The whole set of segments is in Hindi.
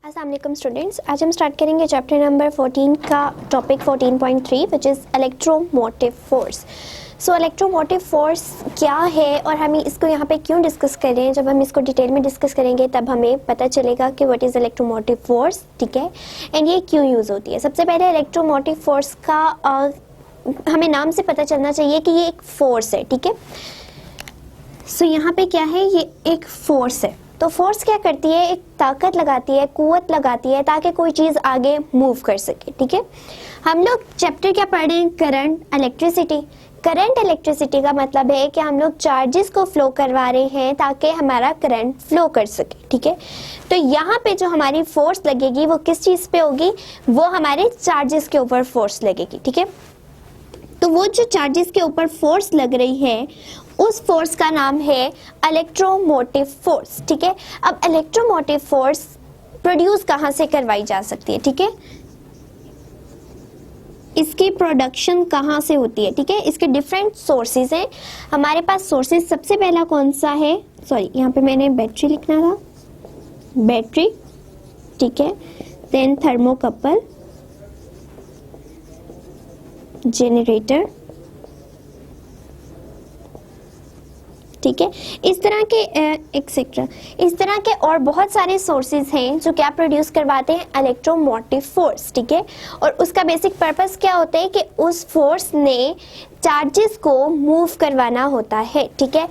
अस्सलाम वालेकुम स्टूडेंट्स, आज हम स्टार्ट करेंगे चैप्टर नंबर 14 का topic 14.3 which is electromotive force. So electromotive force क्या है और हम इसको यहाँ पे क्यों डिस्कस कर रहे हैं। जब हम इसको डिटेल में डिस्कस करेंगे तब हमें पता चलेगा कि व्हाट इज़ इलेक्ट्रोमोटिव फोर्स, ठीक है, एंड ये क्यों यूज़ होती है। सबसे पहले इलेक्ट्रोमोटिव फोर्स का हमें नाम से पता चलना चाहिए कि ये एक फोर्स है, ठीक है। सो यहाँ पे क्या है, ये एक फोर्स है। तो फोर्स क्या करती है, एक ताकत लगाती है, कुव्वत लगाती है ताकि कोई चीज़ आगे मूव कर सके, ठीक है। हम लोग चैप्टर क्या पढ़ रहे हैं, करंट इलेक्ट्रिसिटी। करंट इलेक्ट्रिसिटी का मतलब है कि हम लोग चार्जेस को फ्लो करवा रहे हैं ताकि हमारा करंट फ्लो कर सके, ठीक है। तो यहाँ पे जो हमारी फोर्स लगेगी वो किस चीज़ पे होगी, वो हमारे चार्जेस के ऊपर फोर्स लगेगी, ठीक है। तो वो जो चार्जेस के ऊपर फोर्स लग रही है उस फोर्स का नाम है इलेक्ट्रोमोटिव फोर्स, ठीक है। अब इलेक्ट्रोमोटिव फोर्स प्रोड्यूस कहाँ से करवाई जा सकती है, ठीक है, इसकी प्रोडक्शन कहाँ से होती है, ठीक है। इसके डिफरेंट सोर्सेज हैं हमारे पास। सोर्सेज सबसे पहला कौन सा है, सॉरी यहाँ पे मैंने बैटरी लिखना था, बैटरी, ठीक है, देन थर्मोकपल, जनरेटर, ठीक है। इस तरह के एक्सेट्रा, इस तरह के और बहुत सारे सोर्सेज हैं जो क्या प्रोड्यूस करवाते हैं, इलेक्ट्रोमोटिव फोर्स, ठीक है। और उसका बेसिक पर्पस क्या होता है कि उस फोर्स ने चार्जेस को मूव करवाना होता है, ठीक है।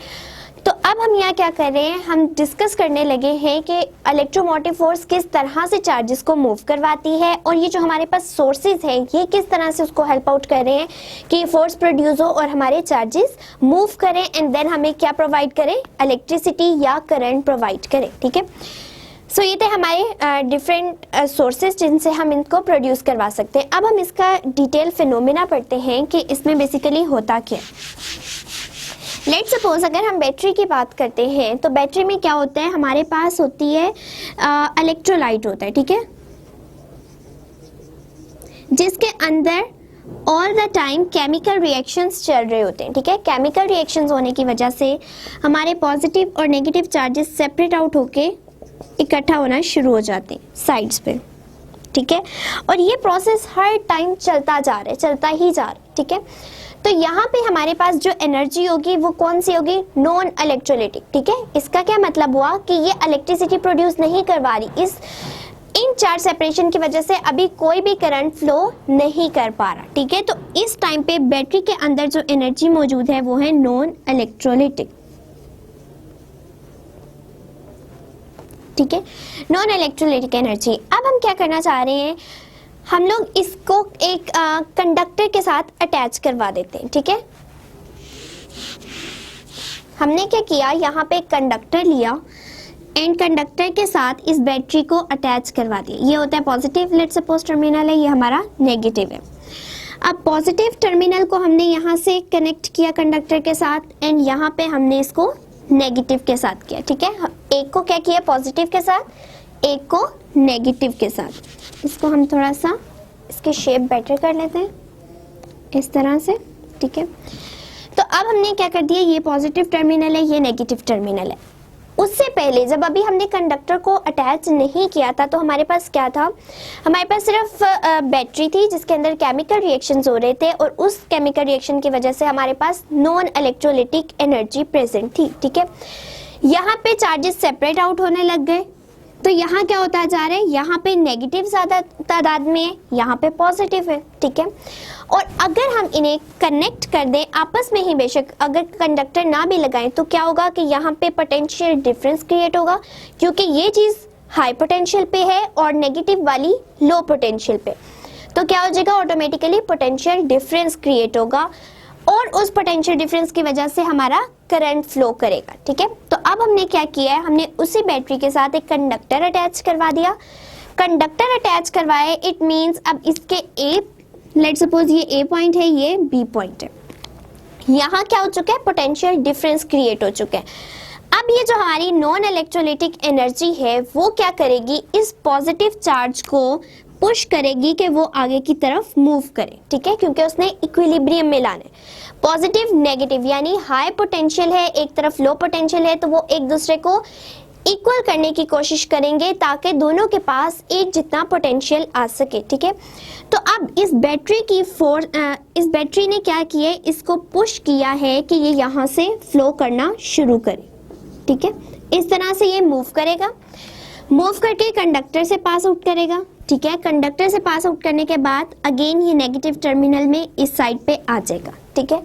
तो अब हम यहाँ क्या कर रहे हैं, हम डिस्कस करने लगे हैं कि इलेक्ट्रोमोटिव फोर्स किस तरह से चार्जेस को मूव करवाती है और ये जो हमारे पास सोर्सेज हैं ये किस तरह से उसको हेल्प आउट कर रहे हैं कि फोर्स प्रोड्यूस हो और हमारे चार्जेस मूव करें एंड देन हमें क्या प्रोवाइड करें, इलेक्ट्रिसिटी या करंट प्रोवाइड करें, ठीक है। सो ये थे हमारे डिफरेंट सोर्सेज जिनसे हम इनको प्रोड्यूस करवा सकते हैं। अब हम इसका डिटेल फिनोमिना पढ़ते हैं कि इसमें बेसिकली होता क्या है। लेट सपोज अगर हम बैटरी की बात करते हैं तो बैटरी में क्या होता है, हमारे पास होती है इलेक्ट्रोलाइट होता है, ठीक है, जिसके अंदर all the time chemical reactions चल रहे होते हैं, ठीक है। केमिकल रिएक्शंस होने की वजह से हमारे पॉजिटिव और नेगेटिव चार्जेस सेपरेट आउट होके इकट्ठा होना शुरू हो जाते हैं साइड्स पे, ठीक है। और ये प्रोसेस हर टाइम चलता जा रहा है, चलता ही जा रहा है, ठीक है। तो यहाँ पे हमारे पास जो एनर्जी होगी वो कौन सी होगी, नॉन इलेक्ट्रोलाइटिक, ठीक है। इसका क्या मतलब हुआ कि ये इलेक्ट्रिसिटी प्रोड्यूस नहीं करवा रही, इन चार्ज सेपरेशन की वजह से अभी कोई भी करंट फ्लो नहीं कर पा रहा, ठीक है। तो इस टाइम पे बैटरी के अंदर जो एनर्जी मौजूद है वो है नॉन इलेक्ट्रोलाइटिक, ठीक है, नॉन इलेक्ट्रोलाइटिक एनर्जी। अब हम क्या करना चाह रहे हैं, हम लोग इसको एक कंडक्टर के साथ अटैच करवा देते हैं, ठीक है। हमने क्या किया, यहाँ पे कंडक्टर लिया एंड कंडक्टर के साथ इस बैटरी को अटैच करवा दिया। ये होता है पॉजिटिव, लेट्स सपोज टर्मिनल है, ये हमारा नेगेटिव है। अब पॉजिटिव टर्मिनल को हमने यहाँ से कनेक्ट किया कंडक्टर के साथ एंड यहाँ पे हमने इसको नेगेटिव के साथ किया, ठीक है। एक को क्या किया पॉजिटिव के साथ, एक को नेगेटिव के साथ। इसको हम थोड़ा सा इसकी शेप बेटर कर लेते हैं इस तरह से, ठीक है। तो अब हमने क्या कर दिया, ये पॉजिटिव टर्मिनल है, ये नेगेटिव टर्मिनल है। उससे पहले जब अभी हमने कंडक्टर को अटैच नहीं किया था तो हमारे पास क्या था, हमारे पास सिर्फ बैटरी थी जिसके अंदर केमिकल रिएक्शंस हो रहे थे और उस केमिकल रिएक्शन की वजह से हमारे पास नॉन इलेक्ट्रोलाइटिक एनर्जी प्रेजेंट थी, ठीक है। यहाँ पे चार्जेस सेपरेट आउट होने लग गए तो यहाँ क्या होता जा रहा है, यहाँ पे नेगेटिव ज़्यादा तादाद में है, यहाँ पे पॉजिटिव है, ठीक है। और अगर हम इन्हें कनेक्ट कर दें आपस में ही, बेशक अगर कंडक्टर ना भी लगाएं तो क्या होगा कि यहाँ पे पोटेंशियल डिफरेंस क्रिएट होगा क्योंकि ये चीज़ हाई पोटेंशियल पे है और नेगेटिव वाली लो पोटेंशियल पे। तो क्या हो जाएगा, ऑटोमेटिकली पोटेंशियल डिफरेंस क्रिएट होगा और उस पोटेंशियल डिफरेंस की वजह से हमारा करंट फ्लो करेगा, ठीक है। तो अब हमने क्या किया है, हमने उसी बैटरी के साथ एक कंडक्टर अटैच करवा दिया। कंडक्टर अटैच करवाए, इट मींस अब इसके ए, लेट सपोज ये ए पॉइंट है, ये बी पॉइंट है, यहाँ क्या हो चुका है, पोटेंशियल डिफरेंस क्रिएट हो चुका है। अब ये जो हमारी नॉन इलेक्ट्रोलाइटिक एनर्जी है वो क्या करेगी, इस पॉजिटिव चार्ज को पुश करेगी कि वो आगे की तरफ मूव करे, ठीक है, क्योंकि उसने इक्विलिब्रियम में लाना है। पॉजिटिव नेगेटिव यानी हाई पोटेंशियल है, एक तरफ लो पोटेंशियल है, तो वो एक दूसरे को इक्वल करने की कोशिश करेंगे ताकि दोनों के पास एक जितना पोटेंशियल आ सके, ठीक है। तो अब इस बैटरी ने क्या किया, इसको पुश किया है कि ये यहाँ से फ्लो करना शुरू करे, ठीक है। इस तरह से ये मूव करेगा, मूव करके कंडक्टर से पास आउट करेगा, ठीक है। कंडक्टर से पास आउट करने के बाद अगेन ये नेगेटिव टर्मिनल में इस साइड पे आ जाएगा, ठीक है।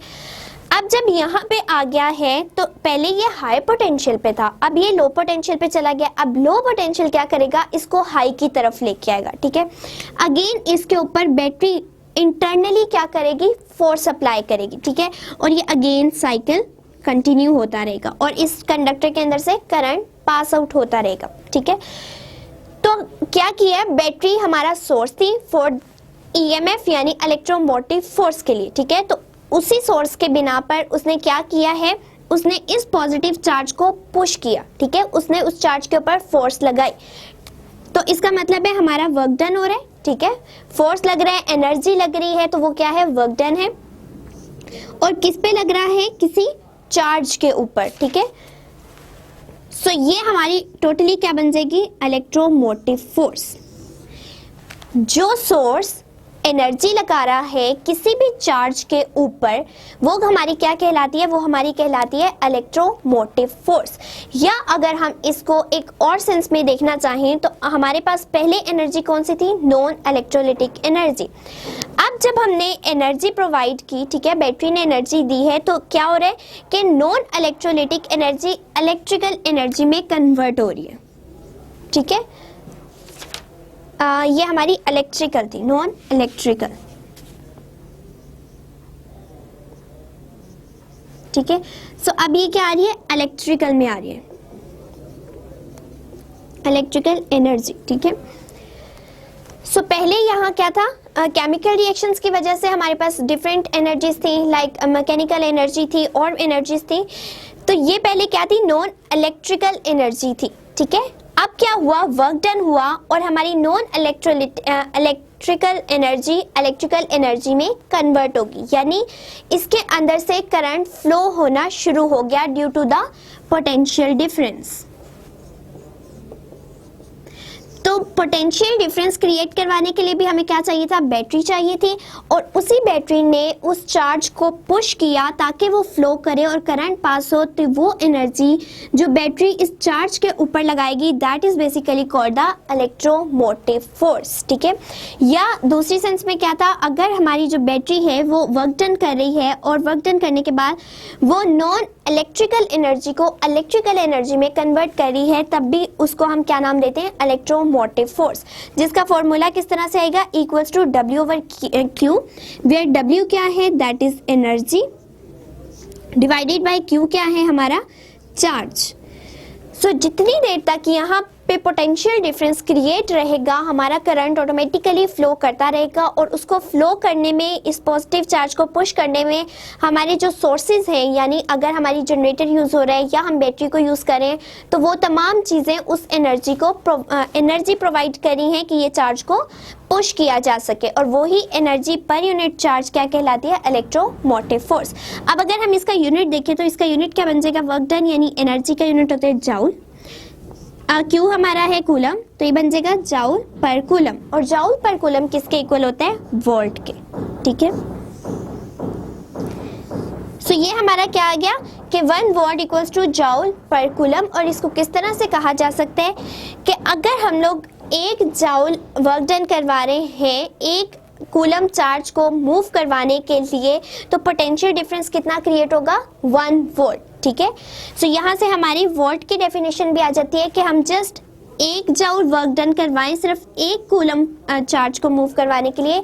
अब जब यहाँ पे आ गया है तो पहले ये हाई पोटेंशियल पे था, अब ये लो पोटेंशियल पे चला गया। अब लो पोटेंशियल क्या करेगा, इसको हाई की तरफ लेके आएगा, ठीक है। अगेन इसके ऊपर बैटरी इंटरनली क्या करेगी, फोर्स अप्लाई करेगी, ठीक है। और ये अगेन साइकिल कंटिन्यू होता रहेगा और इस कंडक्टर के अंदर से करंट पास आउट होता रहेगा, ठीक है। तो क्या किया, बैटरी हमारा सोर्स थी फॉर ईएमएफ यानी इलेक्ट्रोमोटिव फोर्स के लिए, ठीक है। तो उसी सोर्स के बिना पर उसने क्या किया है, उसने इस पॉजिटिव चार्ज को पुश किया, ठीक है। उसने उस चार्ज के ऊपर फोर्स लगाई, तो इसका मतलब है हमारा वर्क डन हो रहा है, ठीक है। फोर्स लग रहा है, एनर्जी लग रही है, तो वो क्या है, वर्क डन है। और किस पे लग रहा है, किसी चार्ज के ऊपर, ठीक है। सो ये हमारी टोटली क्या बन जाएगी, इलेक्ट्रोमोटिव फोर्स। जो सोर्स एनर्जी लगा रहा है किसी भी चार्ज के ऊपर, वो हमारी क्या कहलाती है, वो हमारी कहलाती है इलेक्ट्रोमोटिव फोर्स। या अगर हम इसको एक और सेंस में देखना चाहें तो हमारे पास पहले एनर्जी कौन सी थी, नॉन इलेक्ट्रोलिटिक एनर्जी। अब जब हमने एनर्जी प्रोवाइड की, ठीक है, बैटरी ने एनर्जी दी है, तो क्या हो रहा है कि non electrolytic energy electrical energy में कन्वर्ट हो रही है, ठीक है। ये हमारी इलेक्ट्रिकल थी, नॉन इलेक्ट्रिकल, ठीक है। सो अब ये क्या आ रही है, इलेक्ट्रिकल में आ रही है, इलेक्ट्रिकल एनर्जी, ठीक है। सो पहले यहाँ क्या था, केमिकल रिएक्शंस की वजह से हमारे पास डिफरेंट एनर्जीज थी, लाइक मैकेनिकल एनर्जी थी और एनर्जीज थी। तो ये पहले क्या थी, नॉन इलेक्ट्रिकल एनर्जी थी, ठीक है। अब क्या हुआ, वर्क डन हुआ और हमारी नॉन इलेक्ट्रिकल एनर्जी में कन्वर्ट होगी, यानी इसके अंदर से करंट फ्लो होना शुरू हो गया due to the potential difference. तो पोटेंशियल डिफरेंस क्रिएट करवाने के लिए भी हमें क्या चाहिए था, बैटरी चाहिए थी। और उसी बैटरी ने उस चार्ज को पुश किया ताकि वो फ्लो करे और करंट पास हो। तो वो एनर्जी जो बैटरी इस चार्ज के ऊपर लगाएगी, that is basically called the electromotive force, ठीक है। या दूसरी सेंस में क्या था, अगर हमारी जो बैटरी है वो वर्क डन कर रही है और वर्क डन करने के बाद वो नॉन इलेक्ट्रिकल एनर्जी को इलेक्ट्रिकल एनर्जी में कन्वर्ट कर रही है, तब भी उसको हम क्या नाम देते हैं, इलेक्ट्रोमोटिव फोर्स, जिसका फॉर्मूला किस तरह से आएगा, equals to W over Q, where W क्या है, that is energy, divided by Q क्या है, हमारा चार्ज। सो जितनी देर तक यहाँ पे पोटेंशियल डिफरेंस क्रिएट रहेगा, हमारा करंट ऑटोमेटिकली फ्लो करता रहेगा और उसको फ्लो करने में, इस पॉजिटिव चार्ज को पुश करने में हमारे जो सोर्सेज हैं, यानी अगर हमारी जनरेटर यूज़ हो रहा है या हम बैटरी को यूज़ करें, तो वो तमाम चीज़ें उस एनर्जी को एनर्जी प्रोवाइड करी हैं कि ये चार्ज को पुश किया जा सके। और वही एनर्जी पर यूनिट चार्ज क्या कहलाती है, इलेक्ट्रोमोटिव फोर्स। अब अगर हम इसका यूनिट देखें तो इसका यूनिट क्या बन जाएगा, वर्क डन, यानी एनर्जी का यूनिट होता है जाउल। क्यू हमारा है कूलम, तो ये बन जाएगा जाउल पर कूलम। और जाउल पर कूलम किसके इक्वल होता है, वोल्ट के, ठीक है। सो ये हमारा क्या आ गया कि 1 volt equals to joule per coulomb. और इसको किस तरह से कहा जा सकता है कि अगर हम लोग 1 जाउल वर्क डन करवा रहे हैं 1 कूलम चार्ज को मूव करवाने के लिए, तो पोटेंशियल डिफरेंस कितना क्रिएट होगा, 1 वोल्ट, ठीक है। सो यहाँ से हमारी वोल्ट की डेफिनेशन भी आ जाती है कि हम जस्ट 1 जाउल वर्क डन करवाएं सिर्फ 1 कूलम चार्ज को मूव करवाने के लिए,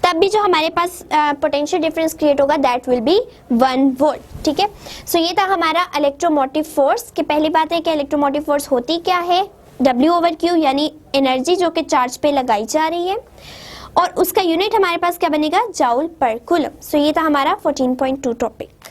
तब भी जो हमारे पास पोटेंशियल डिफरेंस क्रिएट होगा दैट विल बी 1 वोल्ट, ठीक है। सो ये था हमारा इलेक्ट्रोमोटिव फोर्स की पहली बात है कि इलेक्ट्रोमोटिव फोर्स होती क्या है, W ओवर Q, यानी एनर्जी जो कि चार्ज पे लगाई जा रही है, और उसका यूनिट हमारे पास क्या बनेगा, जाउल पर कूलम। सो ये था हमारा 14.2 टॉपिक।